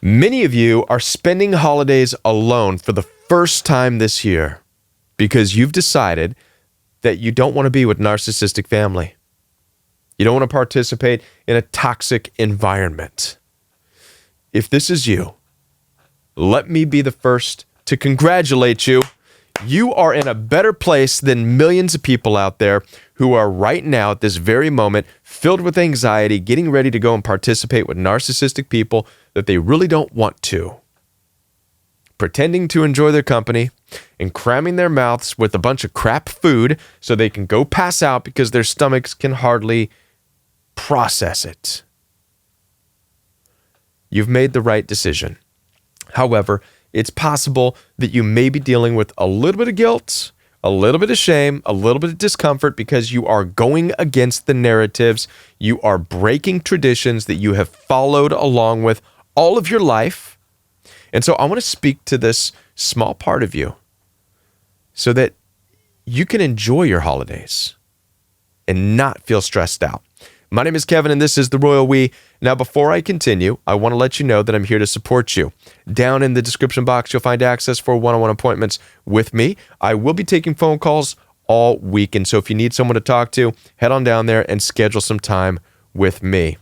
Many of you are spending holidays alone for the first time this year because you've decided that you don't want to be with narcissistic family. You don't want to participate in a toxic environment. If this is you, let me be the first to congratulate you. You are in a better place than millions of people out there who are right now at this very moment filled with anxiety, getting ready to go and participate with narcissistic people that they really don't want to. Pretending to enjoy their company and cramming their mouths with a bunch of crap food so they can go pass out because their stomachs can hardly process it. You've made the right decision. However, it's possible that you may be dealing with a little bit of guilt, a little bit of shame, a little bit of discomfort because you are going against the narratives. You are breaking traditions that you have followed along with all of your life. And so I want to speak to this small part of you so that you can enjoy your holidays and not feel stressed out. My name is Kevin, and this is The Royal We. Now, before I continue, I want to let you know that I'm here to support you. Down in the description box, you'll find access for one-on-one appointments with me. I will be taking phone calls all week, and so if you need someone to talk to, head on down there and schedule some time with me.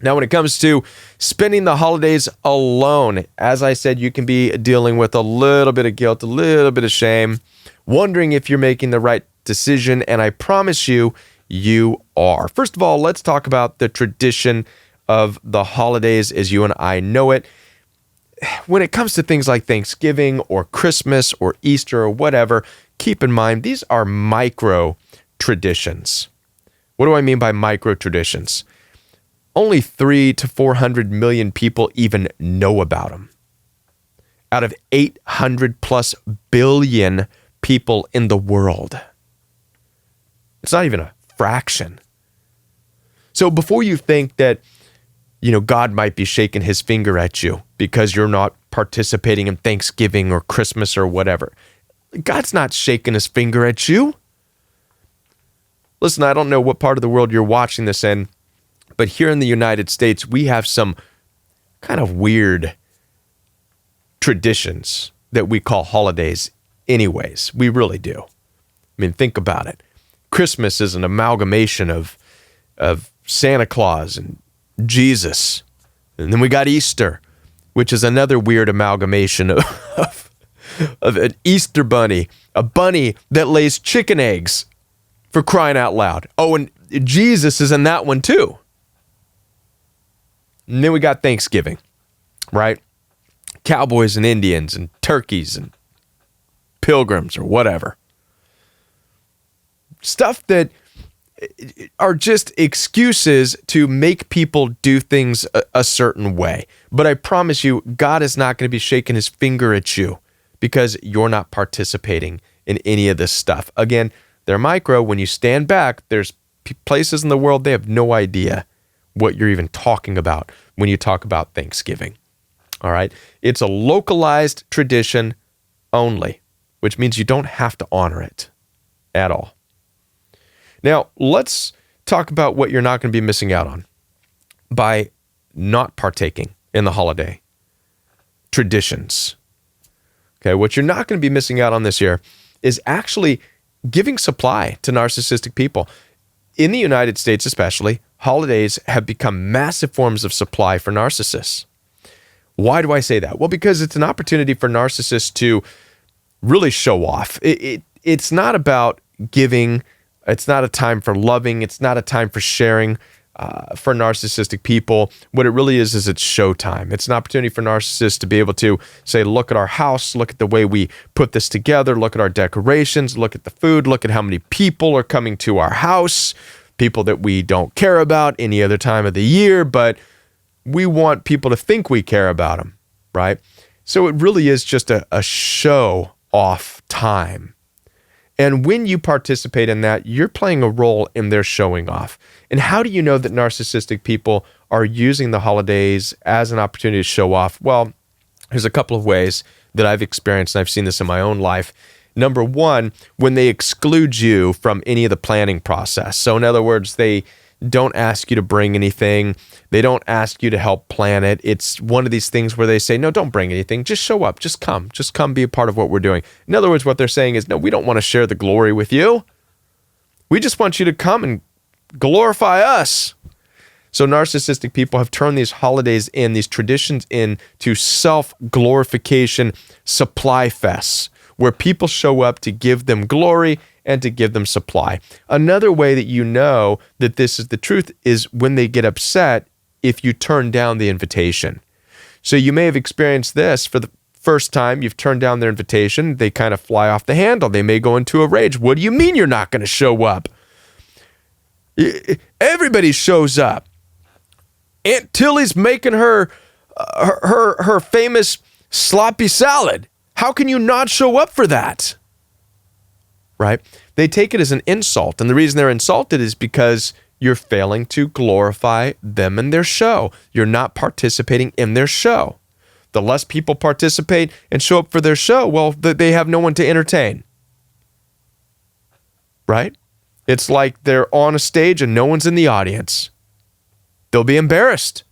Now, when it comes to spending the holidays alone, as I said, you can be dealing with a little bit of guilt, a little bit of shame, wondering if you're making the right decision, and I promise you, you are. First of all, let's talk about the tradition of the holidays as you and I know it. When it comes to things like Thanksgiving or Christmas or Easter or whatever, keep in mind these are micro traditions. What do I mean by micro traditions? Only 300 to 400 million people even know about them. Out of 800 plus billion people in the world. It's not even a fraction. So before you think that, God might be shaking his finger at you because you're not participating in Thanksgiving or Christmas or whatever, God's not shaking his finger at you. Listen, I don't know what part of the world you're watching this in, but here in the United States, we have some kind of weird traditions that we call holidays anyways. We really do. I mean, think about it. Christmas is an amalgamation of Santa Claus and Jesus. And then we got Easter, which is another weird amalgamation of an Easter bunny, a bunny that lays chicken eggs, for crying out loud. Oh, and Jesus is in that one too. And then we got Thanksgiving, right? Cowboys and Indians and turkeys and pilgrims or whatever. Stuff that are just excuses to make people do things a certain way. But I promise you, God is not going to be shaking his finger at you because you're not participating in any of this stuff. Again, they're micro. When you stand back, there's places in the world they have no idea what you're even talking about when you talk about Thanksgiving. All right? It's a localized tradition only, which means you don't have to honor it at all. Now, let's talk about what you're not going to be missing out on by not partaking in the holiday traditions. Okay, what you're not going to be missing out on this year is actually giving supply to narcissistic people. In the United States especially, holidays have become massive forms of supply for narcissists. Why do I say that? Well, because it's an opportunity for narcissists to really show off. It's not about giving. It's not a time for loving. It's not a time for sharing for narcissistic people. What it really is it's showtime. It's an opportunity for narcissists to be able to say, look at our house, look at the way we put this together, look at our decorations, look at the food, look at how many people are coming to our house, people that we don't care about any other time of the year, but we want people to think we care about them, right? So it really is just a show-off time. And when you participate in that, you're playing a role in their showing off. And how do you know that narcissistic people are using the holidays as an opportunity to show off? Well, there's a couple of ways that I've experienced, and I've seen this in my own life. Number one, when they exclude you from any of the planning process. So in other words, they don't ask you to bring anything. They don't ask you to help plan it. It's one of these things where they say, no, don't bring anything. Just show up. Just come be a part of what we're doing. In other words, what they're saying is, no, we don't want to share the glory with you. We just want you to come and glorify us. So narcissistic people have turned these holidays in, these traditions into self-glorification supply fests, where people show up to give them glory and to give them supply. Another way that you know that this is the truth is when they get upset if you turn down the invitation. So you may have experienced this for the first time. You've turned down their invitation. They kind of fly off the handle. They may go into a rage. What do you mean you're not going to show up? Everybody shows up. Aunt Tilly's making her famous sloppy salad. How can you not show up for that? Right? They take it as an insult. And the reason they're insulted is because you're failing to glorify them and their show. You're not participating in their show. The less people participate and show up for their show, well, they have no one to entertain. Right? It's like they're on a stage and no one's in the audience. They'll be embarrassed.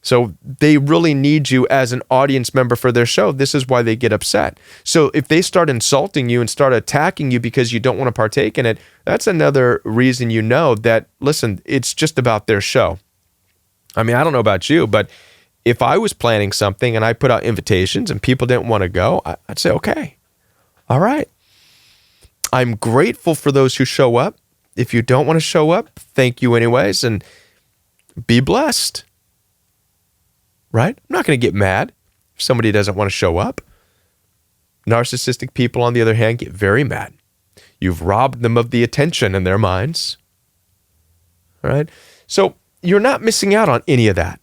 So they really need you as an audience member for their show. This is why they get upset. So if they start insulting you and start attacking you because you don't want to partake in it, that's another reason you know that, listen, it's just about their show. I mean, I don't know about you, but if I was planning something and I put out invitations and people didn't want to go, I'd say, okay, all right. I'm grateful for those who show up. If you don't want to show up, thank you anyways, and be blessed. Right? I'm not going to get mad if somebody doesn't want to show up. Narcissistic people, on the other hand, get very mad. You've robbed them of the attention in their minds. All right? So you're not missing out on any of that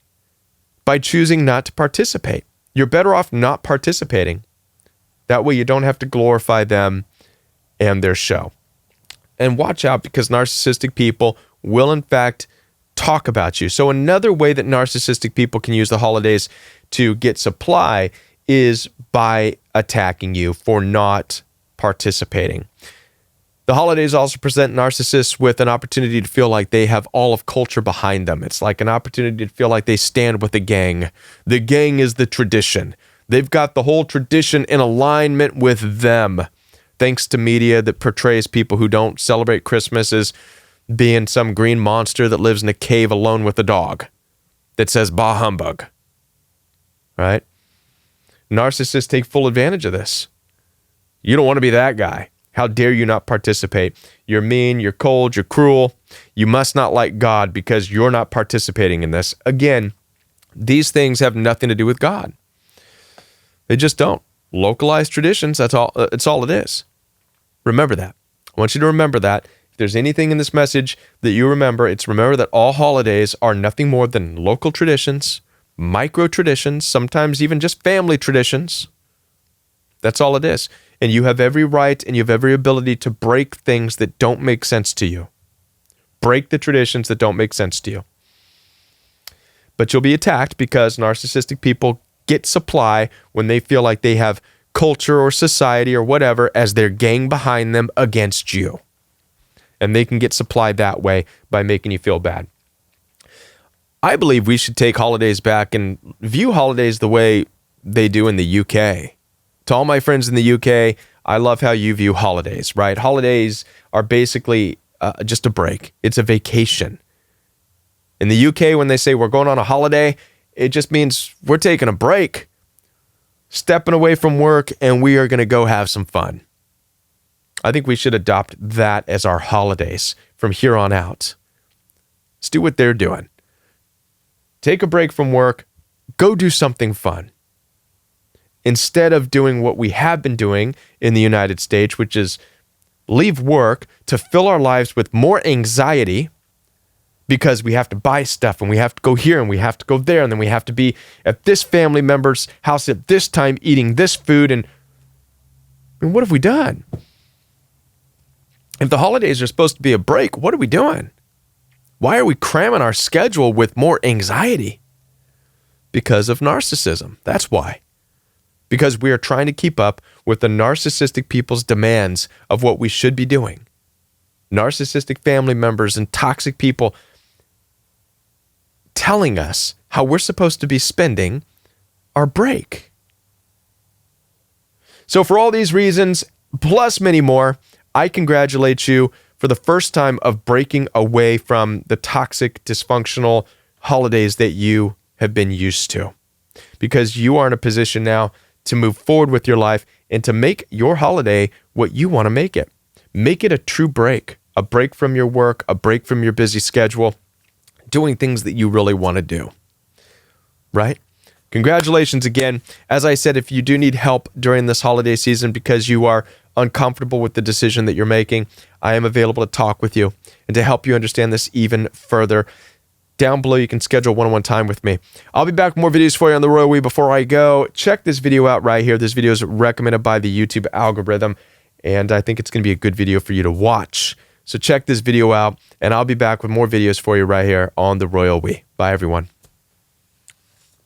by choosing not to participate. You're better off not participating. That way you don't have to glorify them and their show. And watch out, because narcissistic people will, in fact, talk about you. So another way that narcissistic people can use the holidays to get supply is by attacking you for not participating. The holidays also present narcissists with an opportunity to feel like they have all of culture behind them. It's like an opportunity to feel like they stand with the gang. The gang is the tradition. They've got the whole tradition in alignment with them, thanks to media that portrays people who don't celebrate Christmas as being some green monster that lives in a cave alone with a dog that says bah humbug. Right? Narcissists take full advantage of this. You don't want to be that guy. How dare you not participate? You're mean, you're cold, you're cruel. You must not like God because you're not participating in this. Again, these things have nothing to do with God. They just don't. Localized traditions, that's all. It's all it is. Remember that. I want you to remember that. If there's anything in this message that you remember that all holidays are nothing more than local traditions, micro traditions, sometimes even just family traditions. That's all it is. And you have every right and you have every ability to break things that don't make sense to you. Break the traditions that don't make sense to you. But you'll be attacked because narcissistic people get supply when they feel like they have culture or society or whatever as their gang behind them against you. And they can get supply that way by making you feel bad. I believe we should take holidays back and view holidays the way they do in the UK. To all my friends in the UK, I love how you view holidays, right? Holidays are basically just a break. It's a vacation. In the UK, when they say we're going on a holiday, it just means we're taking a break, stepping away from work, and we are going to go have some fun. I think we should adopt that as our holidays from here on out. Let's do what they're doing. Take a break from work, go do something fun. Instead of doing what we have been doing in the United States, which is leave work to fill our lives with more anxiety because we have to buy stuff and we have to go here and we have to go there and then we have to be at this family member's house at this time eating this food. And what have we done? If the holidays are supposed to be a break, what are we doing? Why are we cramming our schedule with more anxiety? Because of narcissism. That's why. Because we are trying to keep up with the narcissistic people's demands of what we should be doing. narcissistic family members and toxic people telling us how we're supposed to be spending our break. So for all these reasons, plus many more, I congratulate you for the first time of breaking away from the toxic, dysfunctional holidays that you have been used to. Because you are in a position now to move forward with your life and to make your holiday what you want to make it. Make it a true break, a break from your work, a break from your busy schedule, doing things that you really want to do. Right? Congratulations again. As I said, if you do need help during this holiday season because you are uncomfortable with the decision that you're making, I am available to talk with you and to help you understand this even further. Down below, you can schedule one-on-one time with me. I'll be back with more videos for you on the Royal We. Before I go, check this video out right here. This video is recommended by the YouTube algorithm, and I think it's going to be a good video for you to watch. So check this video out, and I'll be back with more videos for you right here on the Royal We. Bye, everyone.